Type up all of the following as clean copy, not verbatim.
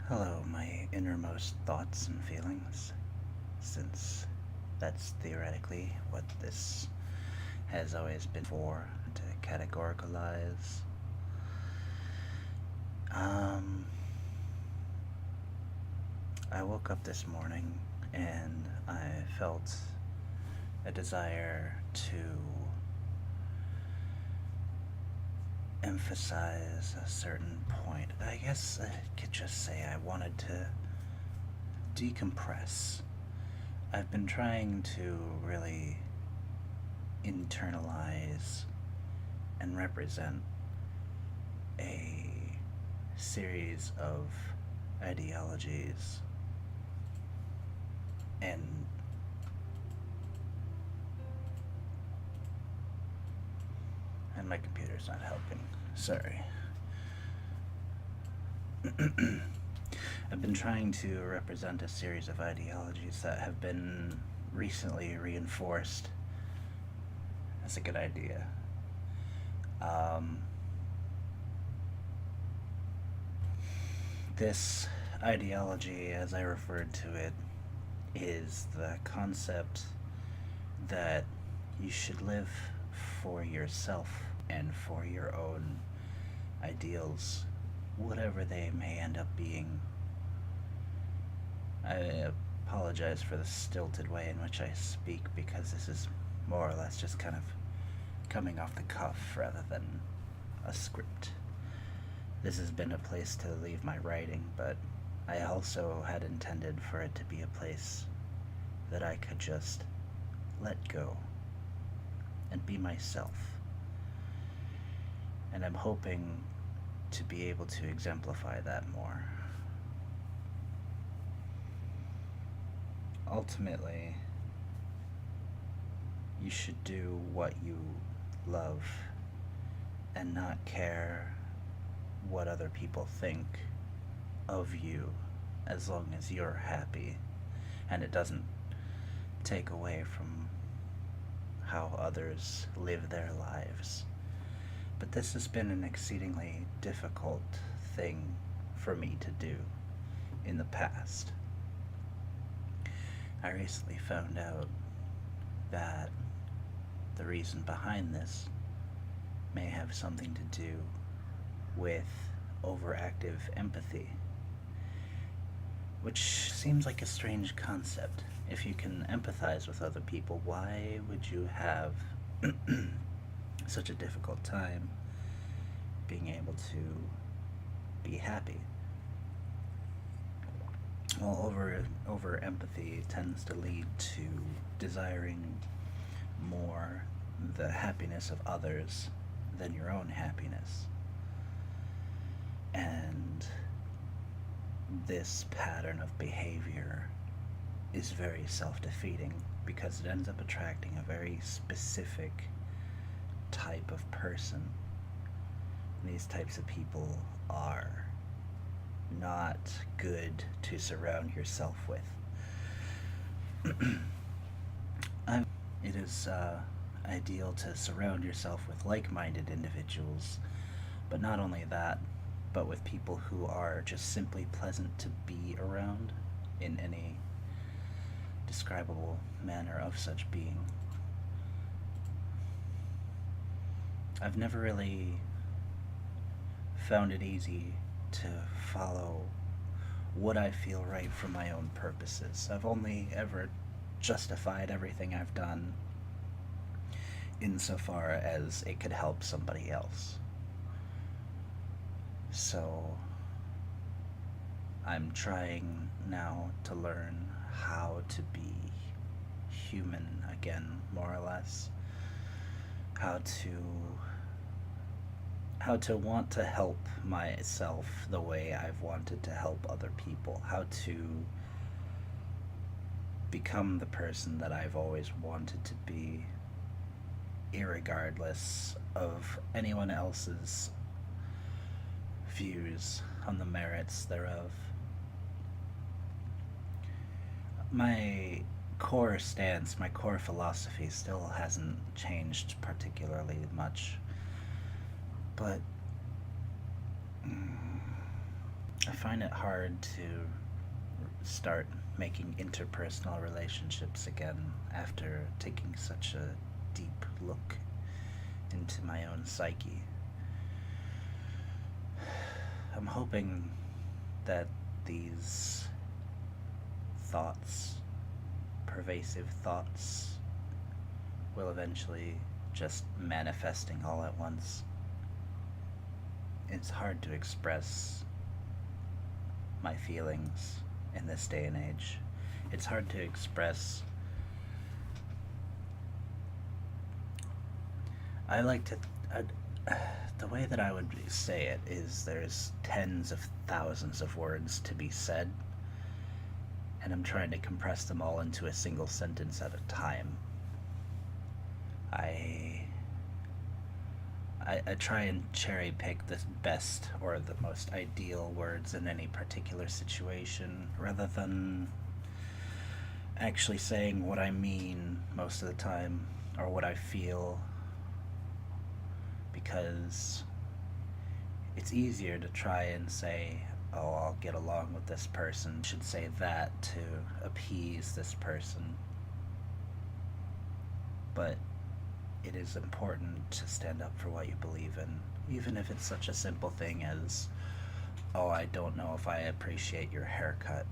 Hello, my innermost thoughts and feelings, since that's theoretically what this has always been for, to categoricalize. Um, I woke up this morning and I felt a desire to emphasize a certain point. I guess I could just say I wanted to decompress. I've been trying to really internalize and represent a series of ideologies and my computer's not helping. Sorry. I've been trying to represent a series of ideologies that have been recently reinforced as a good idea. Um, this ideology, as I referred to it, is the concept that you should live for yourself and for your own ideals, whatever they may end up being. I apologize for the stilted way in which I speak because this is more or less just kind of coming off the cuff rather than a script. This has been a place to leave my writing, but I also had intended for it to be a place that I could just let go and be myself. And I'm hoping to be able to exemplify that more. Ultimately, you should do what you love and not care what other people think of you as long as you're happy and it doesn't take away from how others live their lives. But this has been an exceedingly difficult thing for me to do in the past. I recently found out that the reason behind this may have something to do with overactive empathy, which seems like a strange concept. If you can empathize with other people, why would you have such a difficult time being able to be happy? Well, over empathy tends to lead to desiring more the happiness of others than your own happiness. And this pattern of behavior is very self-defeating because it ends up attracting a very specific type of person. These types of people are not good to surround yourself with. It is ideal to surround yourself with like-minded individuals, but not only that, but with people who are just simply pleasant to be around in any describable manner of such being. I've never really found it easy to follow what I feel right for my own purposes. I've only ever justified everything I've done insofar as it could help somebody else. So I'm trying now to learn how to be human again, more or less. How to want to help myself the way I've wanted to help other people. How to become the person that I've always wanted to be, irregardless of anyone else's views on the merits thereof. My core stance, my core philosophy still hasn't changed particularly much, but I find it hard to start making interpersonal relationships again after taking such a deep look into my own psyche. I'm hoping that these thoughts, pervasive thoughts, will eventually just manifesting all at once. It's hard to express my feelings in this day and age. It's hard to express. I like to. The way that I would say it is there's tens of thousands of words to be said, and I'm trying to compress them all into a single sentence at a time. I I try and cherry pick the best or the most ideal words in any particular situation rather than actually saying what I mean most of the time or what I feel, because it's easier to try and say, oh, I'll get along with this person, I should say that to appease this person. But it is important to stand up for what you believe in, even if it's such a simple thing as, oh, I don't know if I appreciate your haircut,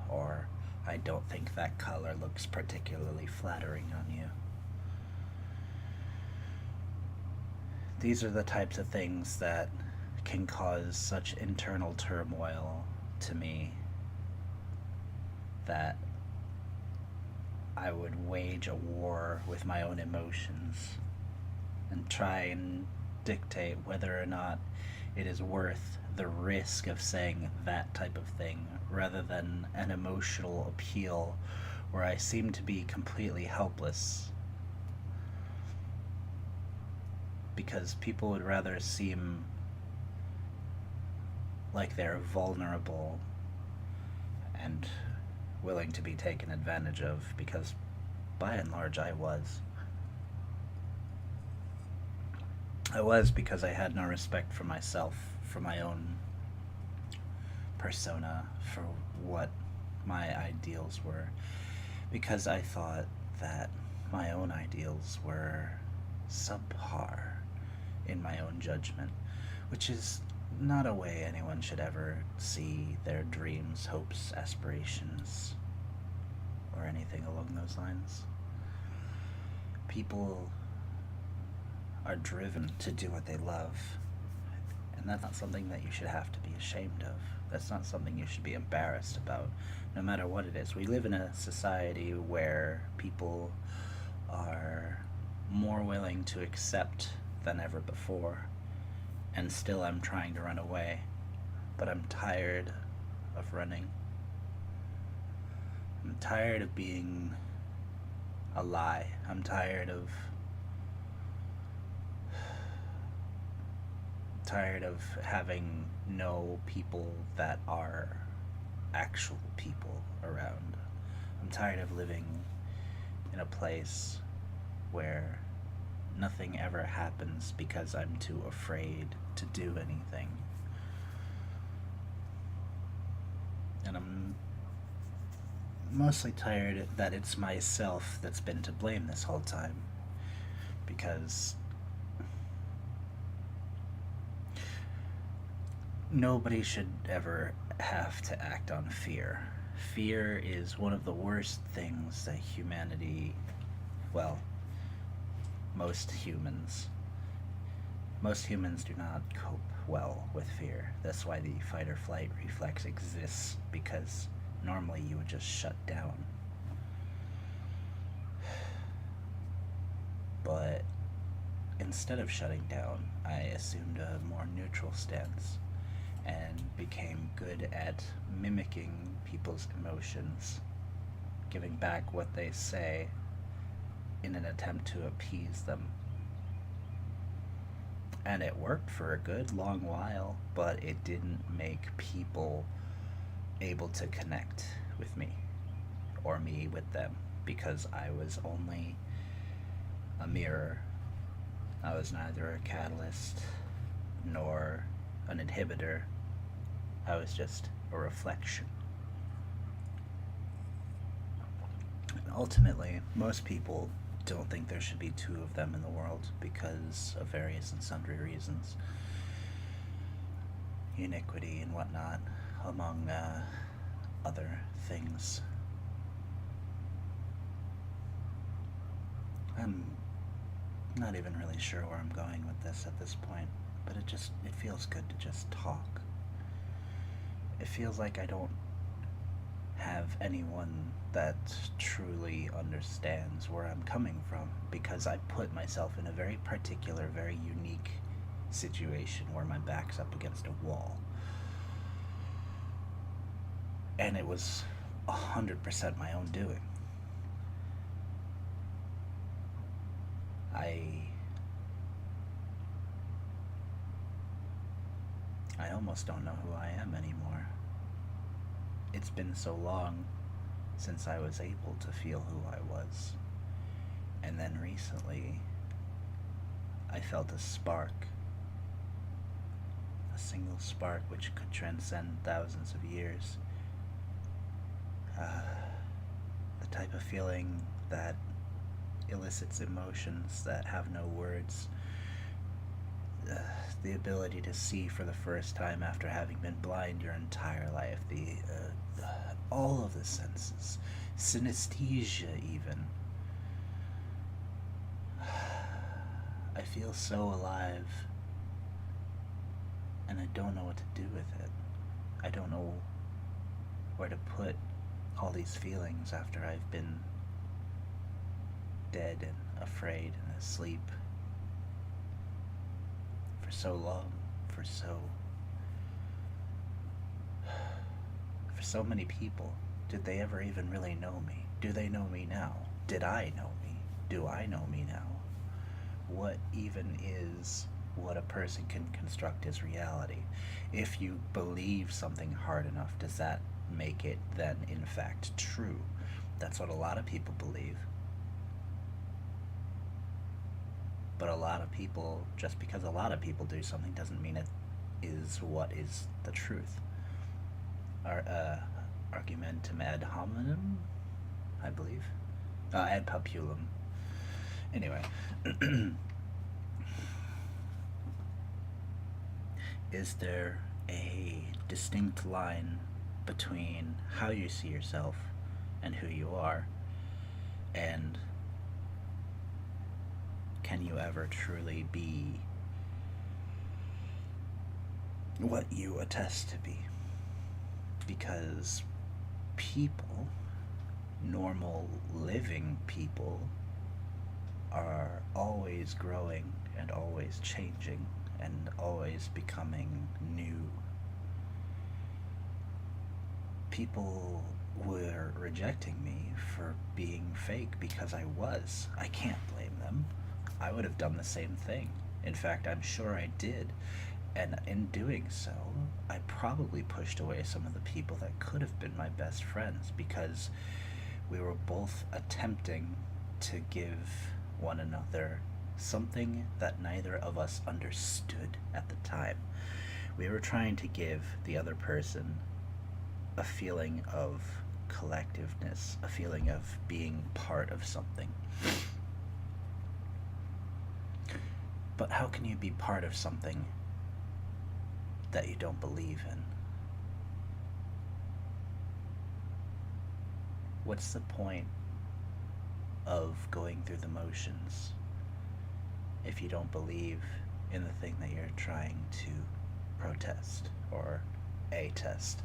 or I don't think that color looks particularly flattering on you. These are the types of things that can cause such internal turmoil to me that I would wage a war with my own emotions and try and dictate whether or not it is worth the risk of saying that type of thing rather than an emotional appeal where I seem to be completely helpless, because people would rather seem like they're vulnerable and willing to be taken advantage of, because by and large I was. I was, because I had no respect for myself, for my own persona, for what my ideals were, because I thought that my own ideals were subpar in my own judgment, which is not a way anyone should ever see their dreams, hopes, aspirations, or anything along those lines. People are driven to do what they love, and that's not something that you should have to be ashamed of. That's not something you should be embarrassed about, no matter what it is. We live in a society where people are more willing to accept than ever before, and still I'm trying to run away, but I'm tired of running. I'm tired of being a lie. I'm tired of having no people that are actual people around. I'm tired of living in a place where nothing ever happens because I'm too afraid to do anything. And I'm mostly tired that it's myself that's been to blame this whole time, because nobody should ever have to act on fear. Fear is one of the worst things that humanity, well, most humans, most humans do not cope well with fear. That's why the fight or flight reflex exists, because normally you would just shut down. But instead of shutting down, I assumed a more neutral stance and became good at mimicking people's emotions, giving back what they say in an attempt to appease them. And it worked for a good long while, but it didn't make people able to connect with me or me with them, because I was only a mirror. I was neither a catalyst nor an inhibitor. I was just a reflection. And ultimately, most people don't think there should be two of them in the world because of various and sundry reasons, iniquity and whatnot, among other things. I'm not even really sure where I'm going with this at this point, but it feels good to just talk. It feels like I don't have anyone that truly understands where I'm coming from because I put myself in a very particular, very unique situation where my back's up against a wall. And it was 100% my own doing. I I almost don't know who I am anymore. It's been so long since I was able to feel who I was. And then recently, I felt a spark. A single spark which could transcend thousands of years. Uh, the type of feeling that elicits emotions that have no words. Uh, the ability to see for the first time after having been blind your entire life. All of the senses. Synesthesia, even. I feel so alive, and I don't know what to do with it. I don't know where to put all these feelings after I've been dead and afraid and asleep for so long, for so many people. Did they ever even really know me? Do they know me now? Did I know me? Do I know me now? What even is what a person can construct as reality? If you believe something hard enough, does that make it then in fact true? That's what a lot of people believe. But a lot of people, just because a lot of people do something doesn't mean it is what is the truth. Argumentum ad hominem, I believe. Ad populum. Anyway. Is there a distinct line between how you see yourself and who you are? And can you ever truly be what you attest to be? Because people, normal living people, are always growing and always changing and always becoming new. People were rejecting me for being fake because I was. I can't blame them. I would have done the same thing. In fact, I'm sure I did. And in doing so, I probably pushed away some of the people that could have been my best friends because we were both attempting to give one another something that neither of us understood at the time. We were trying to give the other person a feeling of collectiveness, a feeling of being part of something. But how can you be part of something that you don't believe in? What's the point of going through the motions if you don't believe in the thing that you're trying to protest or attest?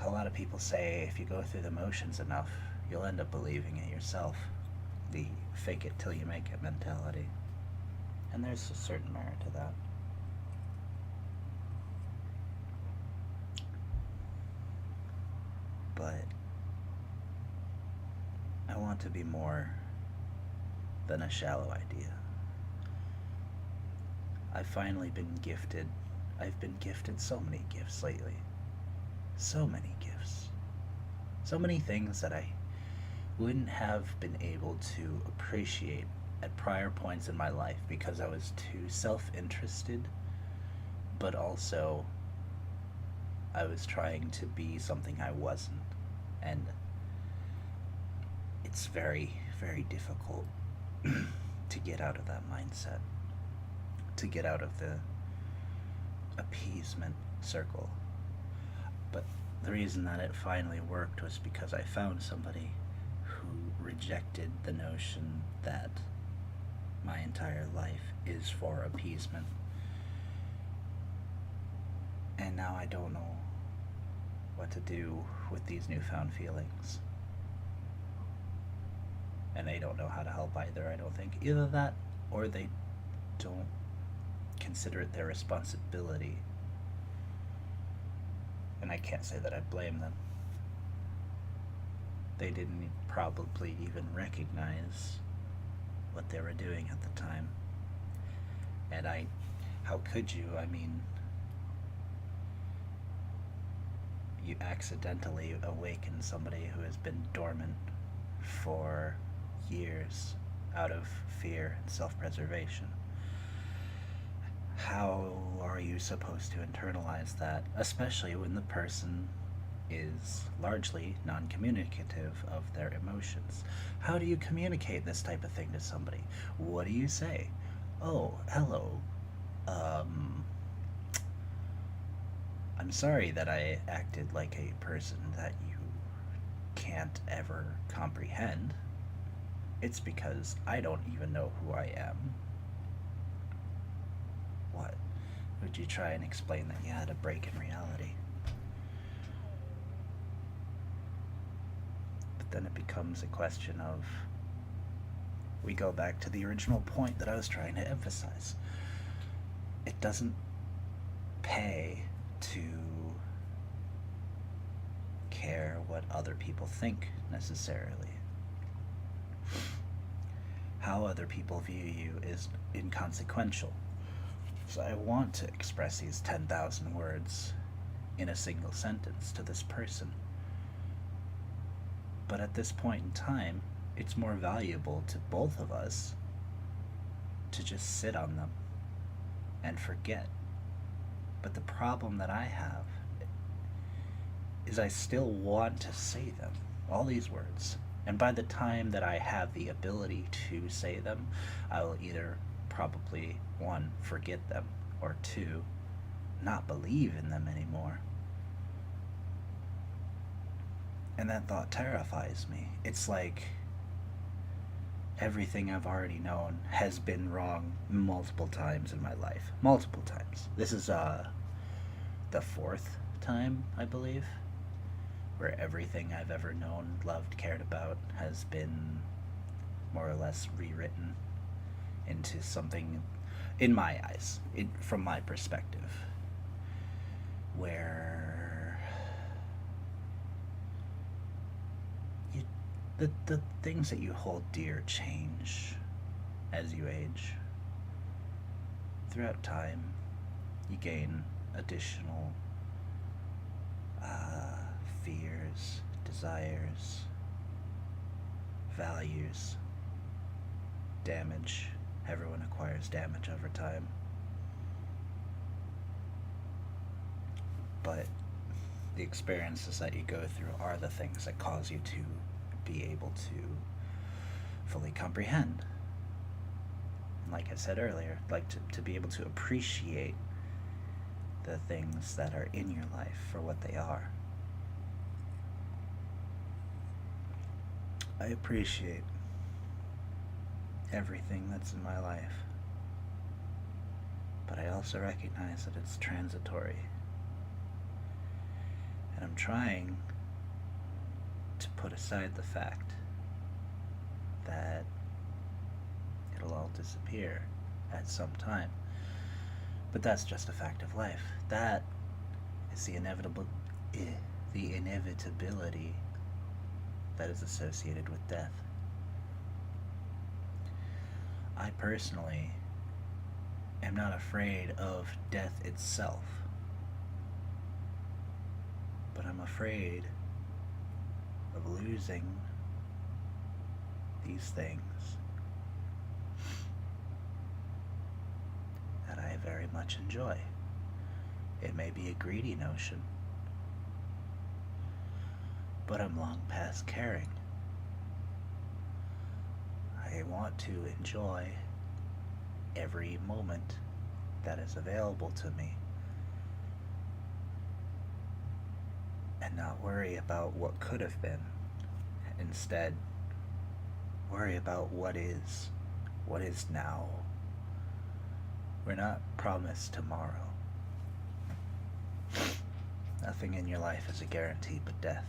A lot of people say if you go through the motions enough, you'll end up believing it yourself. The fake it till you make it mentality. And there's a certain merit to that. But I want to be more than a shallow idea. I've finally been gifted. I've been gifted so many gifts lately. So many gifts. So many things that I wouldn't have been able to appreciate at prior points in my life because I was too self-interested, but also I was trying to be something I wasn't. And it's very, very difficult to get out of that mindset, to get out of the appeasement circle. But the reason that it finally worked was because I found somebody who rejected the notion that my entire life is for appeasement. And now I don't know what to do with these newfound feelings. And they don't know how to help either, I don't think. Either that, or they don't consider it their responsibility. And I can't say that I blame them. They didn't probably even recognize what they were doing at the time. And how could you? I mean, you accidentally awaken somebody who has been dormant for years out of fear and self-preservation. How are you supposed to internalize that, especially when the person is largely non-communicative of their emotions? How do you communicate this type of thing to somebody? What do you say? Oh, hello. I'm sorry that I acted like a person that you can't ever comprehend. It's because I don't even know who I am. What? Would you try and explain that you had a break in reality? But then it becomes a question of, we go back to the original point that I was trying to emphasize. It doesn't pay to care what other people think necessarily. How other people view you is inconsequential. So I want to express these 10,000 words in a single sentence to this person. But at this point in time, it's more valuable to both of us to just sit on them and forget. But the problem that I have is I still want to say them, all these words. And by the time that I have the ability to say them, I will either probably, one, forget them, or two, not believe in them anymore. And that thought terrifies me. It's like everything I've already known has been wrong multiple times in my life. Multiple times. This is the fourth time, I believe, where everything I've ever known, loved, cared about has been more or less rewritten into something, in my eyes, from my perspective, where the things that you hold dear change as you age. Throughout time, you gain additional fears, desires, values, damage. Everyone acquires damage over time. But the experiences that you go through are the things that cause you to be able to fully comprehend. And like I said earlier, like to be able to appreciate the things that are in your life for what they are. I appreciate everything that's in my life, but I also recognize that it's transitory. And I'm trying to put aside the fact that it'll all disappear at some time. But that's just a fact of life. That is the inevitability that is associated with death. I personally am not afraid of death itself, but I'm afraid of losing these things that I very much enjoy. It may be a greedy notion, but I'm long past caring. I want to enjoy every moment that is available to me and not worry about what could have been. Instead, worry about what is now. We're not promised tomorrow. Nothing in your life is a guarantee but death.